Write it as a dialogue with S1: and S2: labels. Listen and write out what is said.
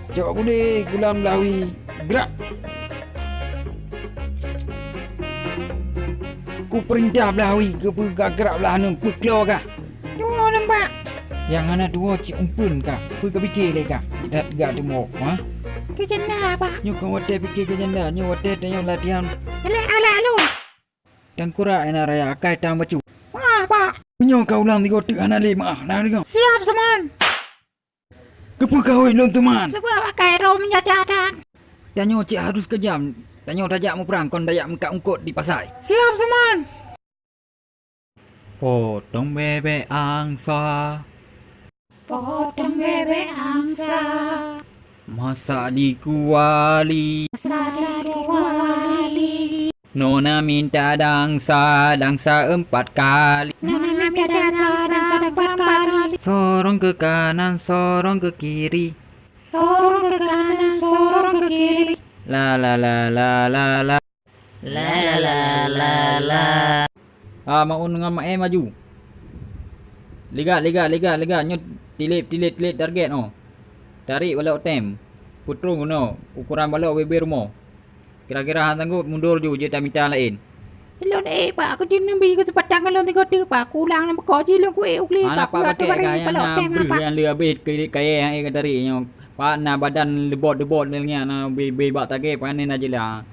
S1: Cok budi Gulam Lawi. Gerak. Ku perintah Belawi ke gerak belah anu keluar kah?
S2: Dua nampak.
S1: Yang ana dua cik umpun kah? Pergi fikir le kah? Tak gak demo, ha?
S2: Ke jenda pak.
S1: Nyo kau wate fikir ke janda, nyo wate tanya latihan.
S2: Ala lu.
S1: Dan kura ena raya akai tang bacu.
S2: Wah pak.
S1: Nyo kau ulang tiga tu ana le mah. Nah ni kau.
S2: Siap teman.
S1: Kepa kau long teman.
S2: Sebab pakai rom jajadan.
S1: Tanya cik harus kejam. Tanya dajak mu perang kon dayak mengkat ungkut di pasai.
S2: Siap teman.
S1: Potong bebek angsa.
S2: Potong bebek angsa.
S1: Masak di kuali.
S2: Masak di kuali.
S1: Nona minta dangsa 4 kali.
S2: Nona minta dangsa 4 kali.
S1: Sorong ke kanan, sorong ke kiri.
S2: Sorong ke kanan, sorong ke kiri.
S1: La la la la la la.
S2: La la la la la.
S1: Mak Un dengan mak maju. Ligat. Nyo tilit target no. Tarik balik tem. Putrung no. Ukuran balik WB rumah. Kira-kira hang tanggup mundur je tak minta lain.
S2: Hello ni pak, aku jin nambi ke tempat tangan lo tengok tu pak. Kulang nama kau je lo kue ukli pak.
S1: Pak pakai gaya na yang le habis kaya yang tarik nyo. Pak na badan lebot-lebot ni na be bak tage panen aje lah.